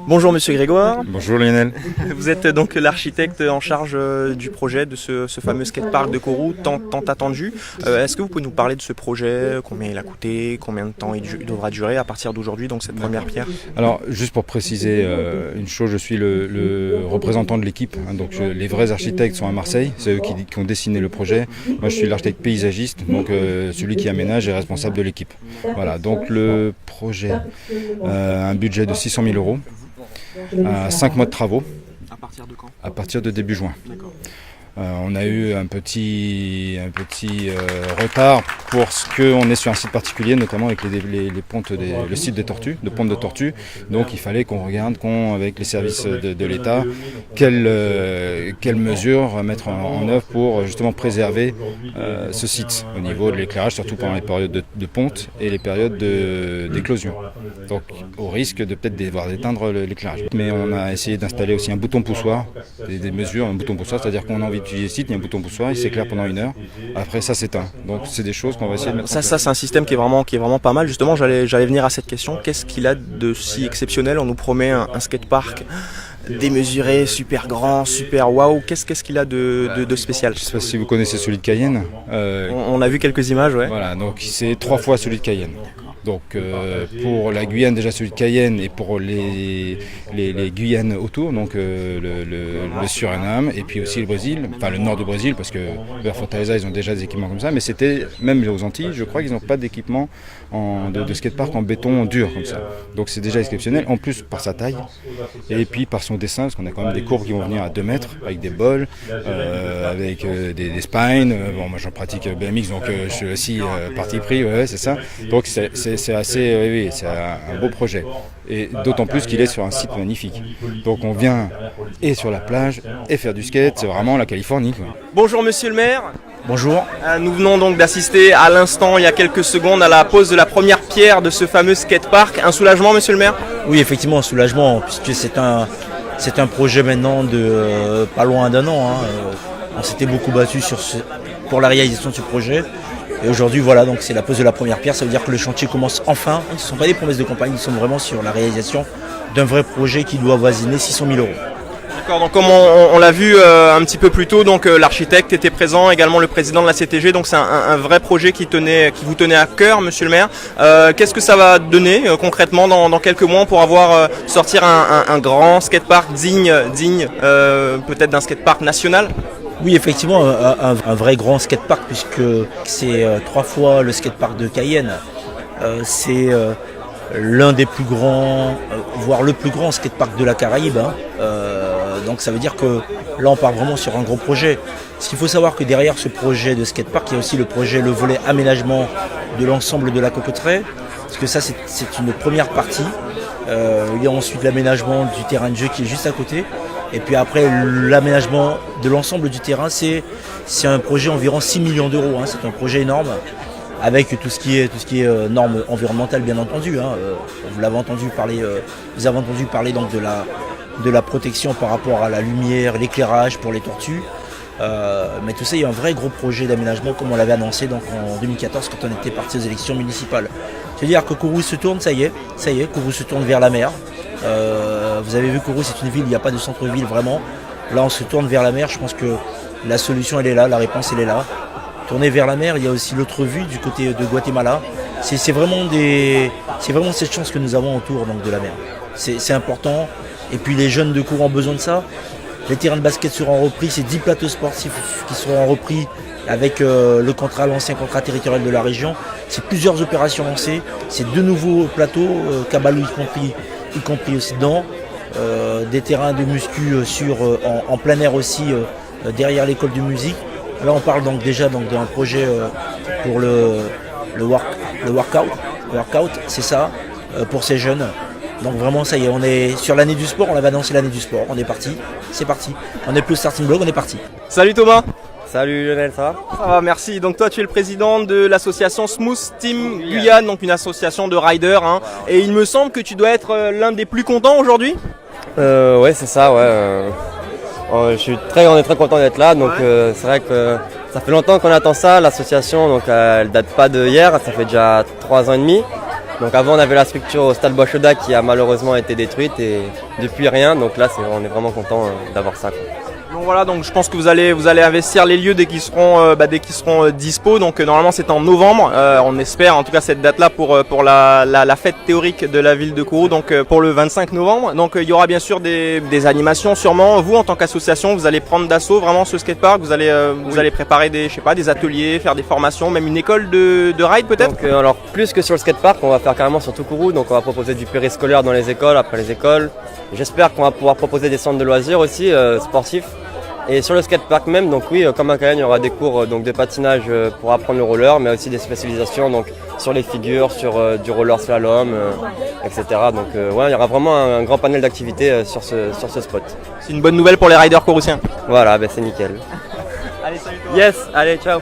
Bonjour Monsieur Grégoire. Bonjour Lionel. Vous êtes donc l'architecte en charge du projet de ce fameux skatepark de Kourou, tant attendu. Est-ce que vous pouvez nous parler de ce projet, combien il a coûté, combien de temps il devra durer à partir d'aujourd'hui, donc cette première pierre? Alors juste pour préciser une chose, je suis le représentant de l'équipe, donc les vrais architectes sont à Marseille, c'est eux qui ont dessiné le projet. Moi je suis l'architecte paysagiste, donc celui qui aménage est responsable de l'équipe. Voilà, donc le projet a un budget de 600 000 €. 5 mois de travaux. À partir de quand? À partir de début juin. D'accord. On a eu un petit retard parce qu'on est sur un site particulier, notamment avec les pontes, le site des tortues, de pontes de tortues. Donc il fallait qu'on regarde avec les services de l'État quelles mesures mettre en œuvre pour justement préserver ce site au niveau de l'éclairage, surtout pendant les périodes de ponte et les périodes d'éclosion. Donc au risque de peut-être devoir éteindre l'éclairage. Mais on a essayé d'installer aussi un bouton poussoir, des mesures, un bouton poussoir, c'est-à-dire qu'on a envie d'utiliser le site, il y a un bouton poussoir, il s'éclaire pendant 1 heure, après ça s'éteint. Donc c'est des choses qu'on va essayer de mettre en place. Ça c'est un système qui est vraiment pas mal. Justement, j'allais venir à cette question. Qu'est-ce qu'il a de si exceptionnel? On nous promet un skatepark démesuré, super grand, super waouh. Qu'est-ce qu'il a de spécial? Je ne sais pas si vous connaissez celui de Cayenne. On a vu quelques images, ouais. Voilà, donc c'est 3 fois celui de Cayenne. Donc pour la Guyane déjà celui de Cayenne et pour les Guyanes autour, donc le Suriname et puis aussi le Brésil, enfin le nord du Brésil parce que vers Fortaleza ils ont déjà des équipements comme ça, mais c'était même aux Antilles, je crois qu'ils n'ont pas d'équipement de skatepark en béton dur comme ça. Donc c'est déjà exceptionnel, en plus par sa taille et puis par son dessin, parce qu'on a quand même des courbes qui vont venir à 2 mètres avec des bols, avec des spines. Bon moi j'en pratique BMX donc je suis aussi parti pris, ouais, c'est ça. Donc c'est assez, oui, c'est un beau projet. Et d'autant plus qu'il est sur un site magnifique. Donc on vient et sur la plage et faire du skate, c'est vraiment la Californie, quoi. Bonjour Monsieur le maire. Bonjour. Nous venons donc d'assister à l'instant, il y a quelques secondes, à la pose de la première pierre de ce fameux skatepark. Un soulagement Monsieur le maire? Oui, effectivement, un soulagement, puisque c'est un projet maintenant de pas loin d'1 an. On s'était beaucoup battu pour la réalisation de ce projet. Et aujourd'hui, voilà, donc c'est la pose de la première pierre. Ça veut dire que le chantier commence enfin. Ce ne sont pas des promesses de campagne, nous sommes vraiment sur la réalisation d'un vrai projet qui doit avoisiner 600 000 €. D'accord, donc comme on l'a vu un petit peu plus tôt, donc l'architecte était présent, également le président de la CTG, donc c'est un vrai projet qui vous tenait à cœur, Monsieur le maire. Qu'est-ce que ça va donner concrètement dans quelques mois pour avoir sortir un grand skatepark digne peut-être d'un skatepark national? Oui, effectivement, un vrai grand skatepark, puisque c'est 3 fois le skatepark de Cayenne. C'est l'un des plus grands, voire le plus grand skatepark de la Caraïbe. Donc ça veut dire que là on part vraiment sur un gros projet. Ce qu'il faut savoir que derrière ce projet de skatepark, il y a aussi le volet aménagement de l'ensemble de la cocoterie, parce que ça c'est une première partie. Il y a ensuite l'aménagement du terrain de jeu qui est juste à côté. Et puis après l'aménagement de l'ensemble du terrain, c'est un projet environ 6 millions €. C'est un projet énorme, avec tout ce qui est normes environnementales bien entendu. Vous avez entendu parler donc de la protection par rapport à la lumière, l'éclairage pour les tortues. Mais tout ça, il y a un vrai gros projet d'aménagement comme on l'avait annoncé donc en 2014 quand on était parti aux élections municipales. C'est-à-dire que Kourou se tourne, ça y est, Kourou se tourne vers la mer. Vous avez vu Kourou, c'est une ville, il n'y a pas de centre-ville vraiment. Là on se tourne vers la mer, je pense que la solution elle est là, la réponse elle est là. Tourner vers la mer, il y a aussi l'autre vue du côté de Guatemala. C'est vraiment cette chance que nous avons autour donc, de la mer. C'est important. Et puis les jeunes de Kourou ont besoin de ça. Les terrains de basket seront repris, c'est 10 plateaux sportifs qui seront repris avec l'ancien contrat territorial de la région. C'est plusieurs opérations lancées, c'est 2 nouveaux plateaux, Cabalou y compris aussi dedans. Des terrains de muscu en plein air aussi derrière l'école de musique. Là on parle donc déjà d'un projet pour le workout, c'est ça, pour ces jeunes. Donc vraiment ça y est, on est sur l'année du sport, on avait annoncé l'année du sport, on est parti, c'est parti. On est plus starting block, on est parti. Salut Thomas. Salut Lionel, ça va? Ça va, merci. Donc toi tu es le président de l'association Smooth Team Guyane, donc une association de riders. Et il me semble que tu dois être l'un des plus contents aujourd'hui. Ouais c'est ça, ouais. On est très content d'être là, donc c'est vrai que ça fait longtemps qu'on attend ça. L'association, donc elle date pas de hier, ça fait déjà 3 ans et demi. Donc avant on avait la structure au stade Bois-Chaudat qui a malheureusement été détruite et depuis rien, donc là on est vraiment content d'avoir ça, quoi. Donc voilà, donc je pense que vous allez investir les lieux dès qu'ils seront dispo. Donc normalement c'est en novembre. On espère en tout cas cette date-là pour la fête théorique de la ville de Kourou. Donc pour le 25 novembre. Donc il y aura bien sûr des animations sûrement. Vous en tant qu'association, vous allez prendre d'assaut vraiment ce skatepark. Vous allez préparer des ateliers, faire des formations, même une école de ride peut-être. Donc alors plus que sur le skatepark, on va faire carrément sur tout Kourou. Donc on va proposer du périscolaire dans les écoles, après les écoles. J'espère qu'on va pouvoir proposer des centres de loisirs aussi sportifs. Et sur le skatepark même, donc oui, comme à Cayenne, il y aura des cours donc de patinage pour apprendre le roller, mais aussi des spécialisations donc sur les figures, sur du roller slalom, etc. Donc ouais, il y aura vraiment un grand panel d'activités sur ce spot. C'est une bonne nouvelle pour les riders kouroussiens. Voilà, ben c'est nickel. Allez, salut toi. Yes, allez, ciao.